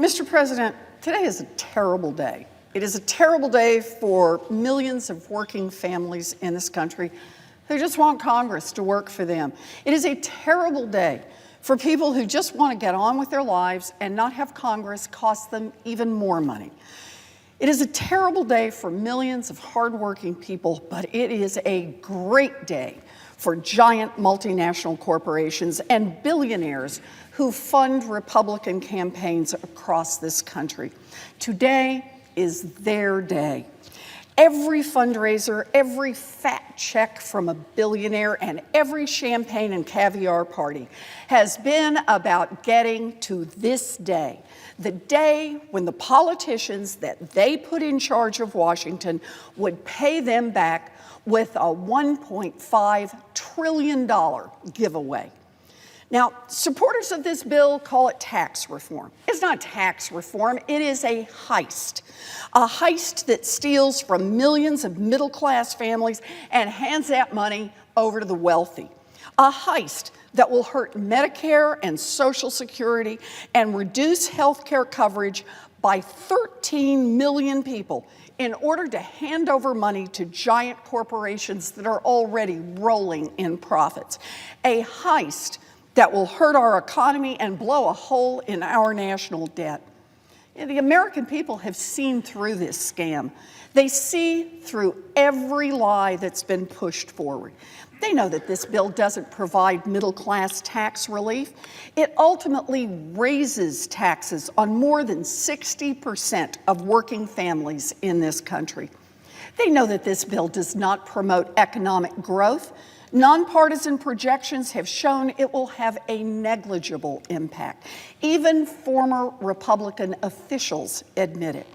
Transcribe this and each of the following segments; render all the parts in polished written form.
Mr. President, today is a terrible day. It is a terrible day for millions of working families in this country who just want Congress to work for them. It is a terrible day for people who just want to get on with their lives and not have Congress cost them even more money. It is a terrible day for millions of hardworking people, but it is a great day for giant multinational corporations and billionaires who fund Republican campaigns across this country. Today is their day. Every fundraiser, every fat check from a billionaire, and every champagne and caviar party has been about getting to this day, the day when the politicians that they put in charge of Washington would pay them back with a $1.5 trillion giveaway. Now, supporters of this bill call it tax reform. It's not tax reform, it is a heist that steals from millions of middle-class families and hands that money over to the wealthy. A heist that will hurt Medicare and Social Security and reduce health care coverage by 13 million people in order to hand over money to giant corporations that are already rolling in profits. A heist that will hurt our economy and blow a hole in our national debt. The American people have seen through this scam. They see through every lie that's been pushed forward. They know that this bill doesn't provide middle-class tax relief. It ultimately raises taxes on more than 60% of working families in this country. They know that this bill does not promote economic growth. Nonpartisan projections have shown it will have a negligible impact. Even former Republican officials admit it.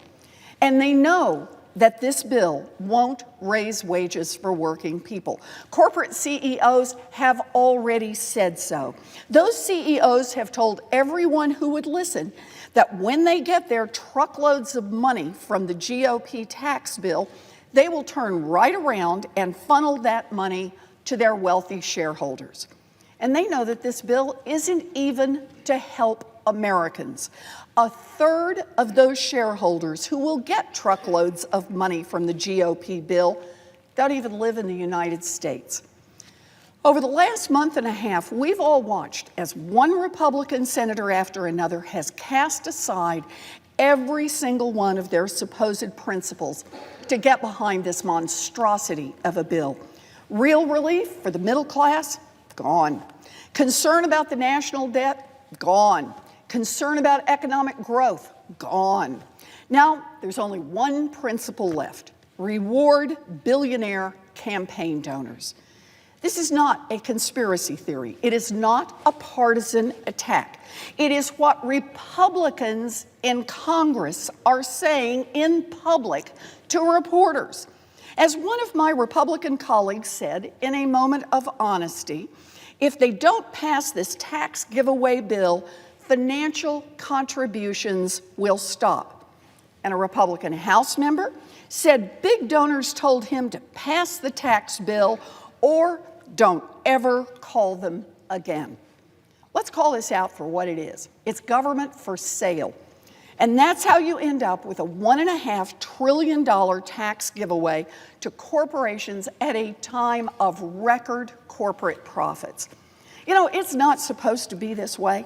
And they know that this bill won't raise wages for working people. Corporate CEOs have already said so. Those CEOs have told everyone who would listen that when they get their truckloads of money from the GOP tax bill, they will turn right around and funnel that money to their wealthy shareholders. And they know that this bill isn't even to help Americans. A third of those shareholders who will get truckloads of money from the GOP bill don't even live in the United States. Over the last month and a half, we've all watched as one Republican senator after another has cast aside every single one of their supposed principles to get behind this monstrosity of a bill. Real relief for the middle class? Gone. Concern about the national debt? Gone. Concern about economic growth? Gone. Now, there's only one principle left: reward billionaire campaign donors. This is not a conspiracy theory. It is not a partisan attack. It is what Republicans in Congress are saying in public to reporters. As one of my Republican colleagues said in a moment of honesty, if they don't pass this tax giveaway bill, financial contributions will stop. And a Republican House member said big donors told him to pass the tax bill or don't ever call them again. Let's call this out for what it is. It's government for sale. And that's how you end up with a $1.5 trillion tax giveaway to corporations at a time of record corporate profits. You know, it's not supposed to be this way.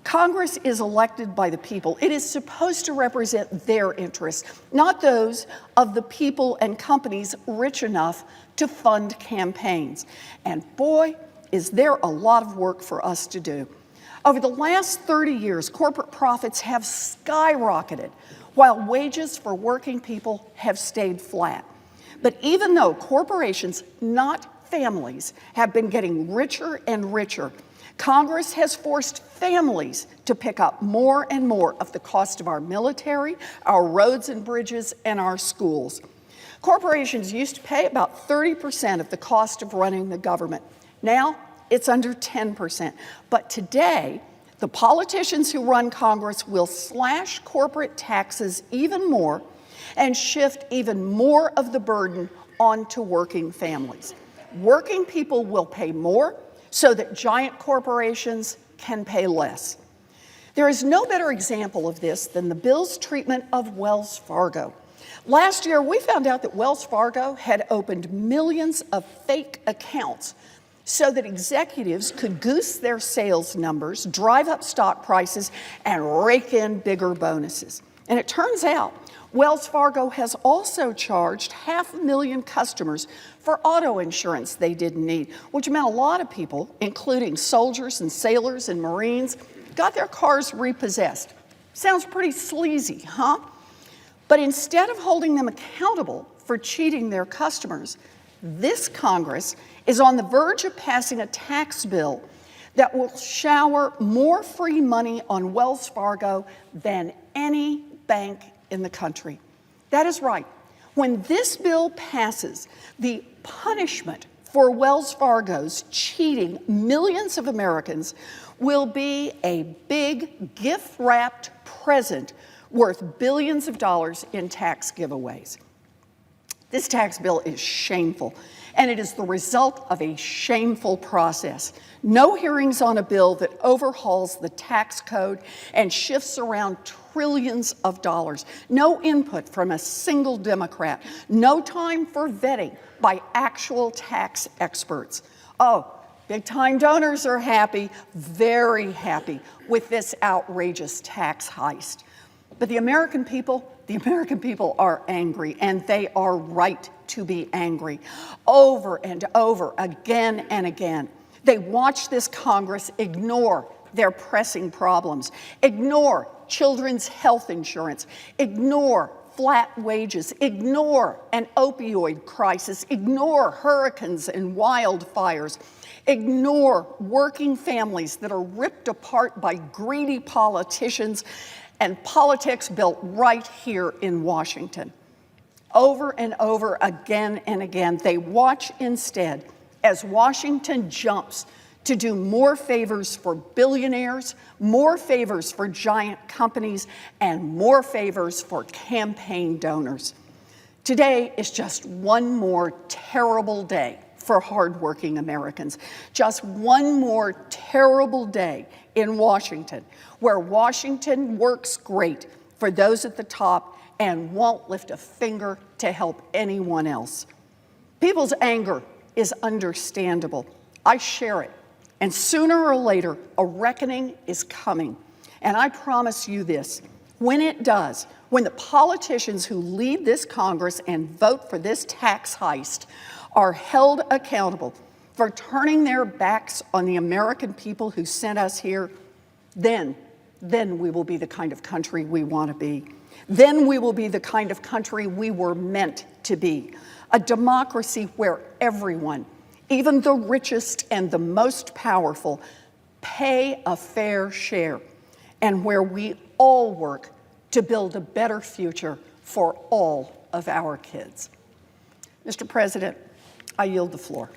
Congress is elected by the people. It is supposed to represent their interests, not those of the people and companies rich enough to fund campaigns. And boy, is there a lot of work for us to do. Over the last 30 years, corporate profits have skyrocketed, while wages for working people have stayed flat. But even though corporations, not families, have been getting richer and richer, Congress has forced families to pick up more and more of the cost of our military, our roads and bridges, and our schools. Corporations used to pay about 30% of the cost of running the government. Now, it's under 10%. But today, the politicians who run Congress will slash corporate taxes even more and shift even more of the burden onto working families. Working people will pay more so that giant corporations can pay less. There is no better example of this than the bill's treatment of Wells Fargo. Last year, we found out that Wells Fargo had opened millions of fake accounts so that executives could goose their sales numbers, drive up stock prices, and rake in bigger bonuses. And it turns out Wells Fargo has also charged 500,000 customers for auto insurance they didn't need, which meant a lot of people, including soldiers and sailors and Marines, got their cars repossessed. Sounds pretty sleazy, huh? But instead of holding them accountable for cheating their customers, this Congress is on the verge of passing a tax bill that will shower more free money on Wells Fargo than any bank in the country. That is right. When this bill passes, the punishment for Wells Fargo's cheating millions of Americans will be a big gift-wrapped present worth billions of dollars in tax giveaways. This tax bill is shameful, and it is the result of a shameful process. No hearings on a bill that overhauls the tax code and shifts around trillions of dollars. No input from a single Democrat. No time for vetting by actual tax experts. Oh, big-time donors are happy, very happy, with this outrageous tax heist. But the American people are angry, and they are right to be angry. Over and over, again and again, they watch this Congress ignore their pressing problems, ignore children's health insurance, ignore flat wages, ignore an opioid crisis, ignore hurricanes and wildfires, ignore working families that are ripped apart by greedy politicians and politics built right here in Washington. Over and over, again and again, they watch instead as Washington jumps to do more favors for billionaires, more favors for giant companies, and more favors for campaign donors. Today is just one more terrible day for hardworking Americans. Just one more terrible day in Washington, where Washington works great for those at the top and won't lift a finger to help anyone else. People's anger is understandable. I share it. And sooner or later, a reckoning is coming. And I promise you this, when it does, when the politicians who lead this Congress and vote for this tax heist are held accountable for turning their backs on the American people who sent us here, then we will be the kind of country we want to be. Then we will be the kind of country we were meant to be. A democracy where everyone, even the richest and the most powerful, pay a fair share, and where we all work to build a better future for all of our kids. Mr. President, I yield the floor.